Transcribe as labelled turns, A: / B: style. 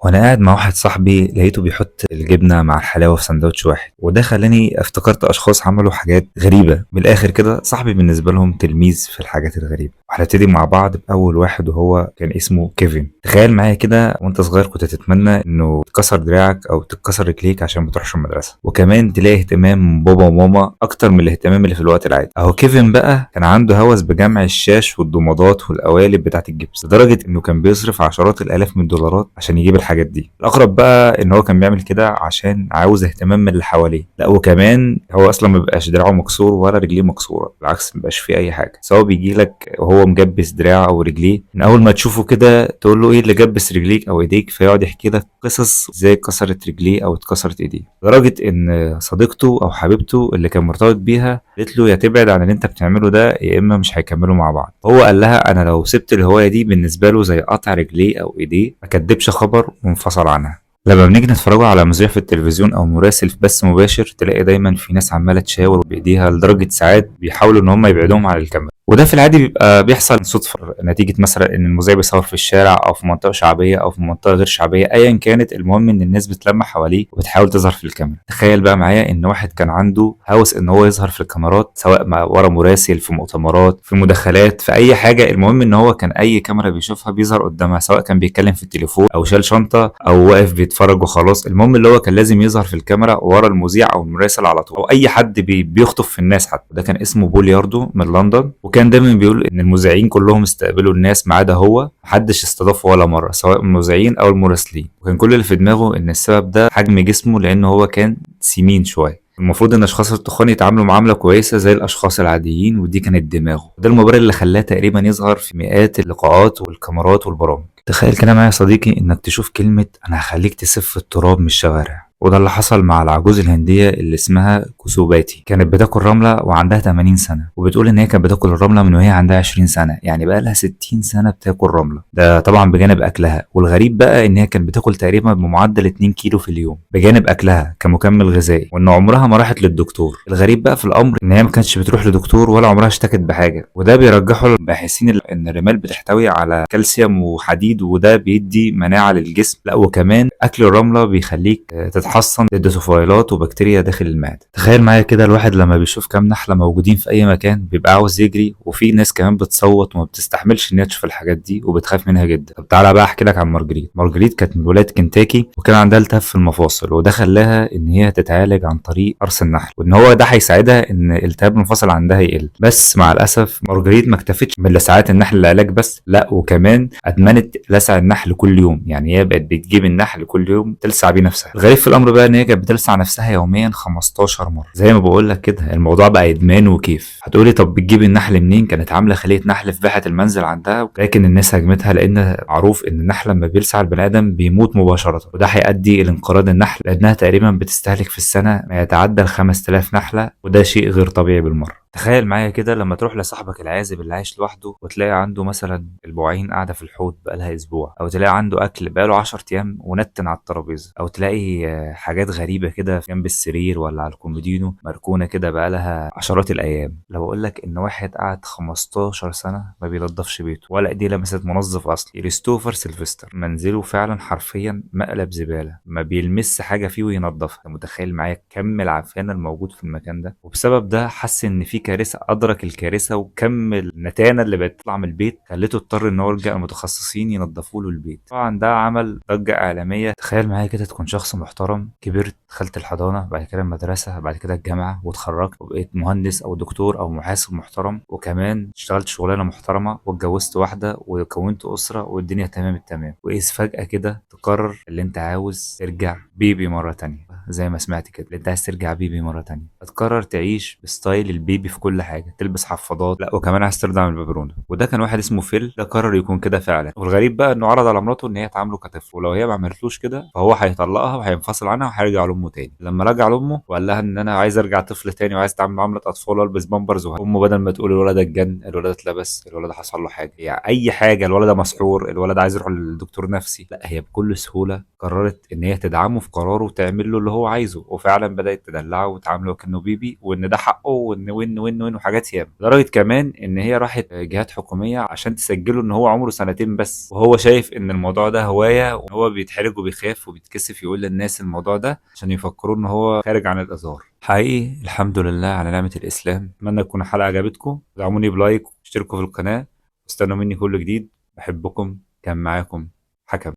A: وانا قاعد مع واحد صاحبي لقيته بيحط الجبنه مع الحلاوه في سندوتش واحد، وده خلاني افتكرت اشخاص عملوا حاجات غريبه. من الاخر كده صاحبي بالنسبه لهم تلميذ في الحاجات الغريبه. وهنبتدي مع بعض باول واحد وهو كان اسمه كيفن. تخيل معايا كده وانت صغير كنت تتمنى انه تكسر دراعك او تتكسر رجليك عشان ما تروحش المدرسه، وكمان تلاقي اهتمام من بابا وماما اكتر من الاهتمام اللي في الوقت العادي. اهو كيفن بقى كان عنده هوس بجمع الشاش والضمادات والقوالب بتاعه الجبس، لدرجه انه كان بيصرف عشرات الالاف من الدولارات عشان يجيب الحاجات دي. الاغرب بقى ان هو كان بيعمل كده عشان عاوز اهتمام من اللي حواليه، لا وكمان هو اصلا ما بيبقاش دراعه مكسور ولا رجليه مكسوره، بالعكس ما بيبقاش فيه اي حاجه، سواء بيجي لك وهو مجبس دراعه او رجليه، من اول ما تشوفه كده تقول له ايه اللي جبس رجليك او ايديك، فيقعد يحكي لك قصص ازاي اتكسرت رجليه او اتكسرت ايديه. لدرجه ان صديقته او حبيبته اللي كان مرتبط بيها قالت له يا تبعد عن اللي انت بتعمله ده يا اما مش هيكملوا مع بعض. هو قال لها انا لو سبت الهوايه دي بالنسبه له زي قطع رجليه او ايديه، ما كدبش خبر وانفصل عنها. لما بنيجي نتفرجوا على مذيع في التلفزيون او مراسل في بث مباشر، تلاقي دايما في ناس عماله تشاور بايديها لدرجه ساعات بيحاولوا ان هم يبعدوهم عن الكاميرا، وده في العادي بيبقى بيحصل صدفه نتيجه مثلا ان المذيع بيصور في الشارع او في منطقه شعبيه او في منطقه غير شعبيه، ايا كانت، المهم ان الناس بتلمح حواليه وبتحاول تظهر في الكاميرا. تخيل بقى معايا ان واحد كان عنده هوس ان هو يظهر في الكاميرات، سواء مع ورا مراسل، في مؤتمرات، في مداخلات، في اي حاجه، المهم ان هو كان اي كاميرا بيشوفها بيظهر قدامها، سواء كان بيتكلم في التليفون او شال شنطه او واقف بيتفرج وخلاص، المهم اللي هو كان لازم يظهر في الكاميرا ورا المذيع او المراسل على طول، او اي حد بيخطف في الناس. حتى ده كان اسمه بولياردو من لندن، وكان دايما بيقول ان المذيعين كلهم استقبلوا الناس ما عدا هو، محدش استضافه ولا مره، سواء المذيعين او المراسلين. وكان كل اللي في دماغه ان السبب ده حجم جسمه، لانه هو كان سمين شويه. المفروض ان اشخاص التخان يتعاملوا معامله كويسه زي الاشخاص العاديين، ودي كانت دماغه، وده المبرر اللي خلاه تقريبا يظهر في مئات اللقاءات والكاميرات والبرامج. تخيل كده معايا يا صديقي انك تشوف كلمه انا هخليك تسف في التراب من الشوارع. وده اللي حصل مع العجوز الهندية اللي اسمها كوسوباتي. كانت بتاكل رملة وعندها 80 سنة، وبتقول ان هي كانت بتاكل الرملة من وهي عندها 20 سنة، يعني بقى لها 60 سنة بتاكل رملة، ده طبعا بجانب اكلها. والغريب بقى ان هي كانت بتاكل تقريبا بمعدل 2 كيلو في اليوم بجانب اكلها كمكمل غذائي، وان عمرها ما راحت للدكتور. الغريب بقى في الامر ان هي ما كانتش بتروح لدكتور ولا عمرها اشتكت بحاجة، وده بيرجحه للباحثين ان الرمال بتحتوي على كالسيوم وحديد، وده بيدي مناعة للجسم. لا وكمان اكل الرملة بيخليك تتحصن ضد طفيلات وبكتيريا داخل المعدة. تخيل معايا كده الواحد لما بيشوف كام نحلة موجودين في اي مكان بيبقى عاوز يجري، وفي ناس كمان بتصوت وما بتستحملش ان هي تشوف الحاجات دي وبتخاف منها جدا. طب تعالى بقى احكي لك عن مارجريت. مارجريت كانت من ولاية كنتاكي، وكان عندها التهاب في المفاصل، وده خلاها ان هي تتعالج عن طريق قرص النحل، وان هو ده هيساعدها ان التهاب المفاصل عندها يقل. بس مع الاسف مارجريت ما اكتفتش من لسعات النحل العلاج بس، لا وكمان ادمنت لسع النحل كل يوم. يعني هي بقت بتجيب النحل كل يوم تلسع بيه نفسها. الغريب في الامر بقى ان هي كانت بتلسع نفسها يوميا 15 مره. زي ما بقول لك كده الموضوع بقى ادمان وكيف. هتقولي طب بتجيب النحل منين؟ كانت عامله خليه نحل في باحه المنزل عندها، لكن الناس هاجمتها لان معروف ان النحل لما بيلسع البني ادم بيموت مباشره، وده هيؤدي الى انقراض النحل، لانها تقريبا بتستهلك في السنه ما يتعدى ال 5000 نحله، وده شيء غير طبيعي بالمره. تخيل معايا كده لما تروح لصاحبك العازب اللي عايش لوحده وتلاقي عنده مثلا البعين قاعده في الحوض بقالها اسبوع، او تلاقي عنده اكل بقاله 10 ايام ونتن على الترابيزه، او تلاقي حاجات غريبه كده جنب السرير ولا على الكومودينو مركونه كده بقالها عشرات الايام. لو اقول لك ان واحد قعد 15 سنه ما بينضفش بيته ولا ايديه لمست منظف اصلي. كريستوفر سيلفستر منزله فعلا حرفيا مقلب زباله، ما بيلمس حاجه فيه وينضفها. متخيل معايا كم العفانه الموجود في المكان ده؟ وبسبب ده حس ان في كارثه، ادرك الكارثه، وكم النتانه اللي بقت تطلع من البيت خلته اضطر ان هو يلجأ المتخصصين ينظفوا له البيت. طبعا ده عمل ضجه اعلاميه. تخيل معايا كده تكون شخص محترم، كبرت، دخلت الحضانه، بعد كده المدرسه، بعد كده الجامعه، واتخرجت وبقيت مهندس او دكتور او محاسب محترم، وكمان اشتغلت شغلانه محترمه واتجوزت واحده وكونت اسره والدنيا تمام التمام، واذ فجاه كده تقرر اللي انت عاوز ترجع بيبي مره تانية. زي ما سمعت كده اللي انت عايز ترجع بيبي مره تانية، هتقرر تعيش بستايل البيبي في كل حاجه، تلبس حفاضات، لا وكمان عايز ترضع من الببرونه. وده كان واحد اسمه فيل، ده قرر يكون كده فعلا. والغريب بقى انه عرض على مراته ان هي تعامله كطفل، ولو هي ما عملتلوش كده فهو هيطلقها وهينفصل عنها وهيرجع لامه تاني. لما رجع لامه وقال لها ان انا عايز ارجع طفل تاني وعايز اتعامل معامله اطفال والبس بامبرز، امه بدل ما تقول الولد اتجن، الولد اتلبس، الولد حصل له حاجه، يعني اي حاجه، الولد مسحور، الولد عايز يروح للدكتور نفسي، لا هي بكل سهوله قررت ان هي تدعمه في قراره وتعمل له اللي هو عايزه، وفعلا بدات تدلعه وتعامله كانه بيبي، وان ده حقه، وان وين وحاجات ياما، لدرجه كمان ان هي راحت جهات حكوميه عشان تسجله ان هو عمره سنتين بس، وهو شايف ان الموضوع ده هوايه، وهو بيتحرج وبيخاف وبيتكسف يقول للناس الموضوع ده عشان يفكروا ان هو خارج عن الازهار. حقيقي الحمد لله على نعمه الاسلام. اتمنى تكون الحلقه عجبتكم، دعموني بلايك واشتركوا في القناه، واستنوا مني كل جديد. بحبكم. كان معاكم حكم.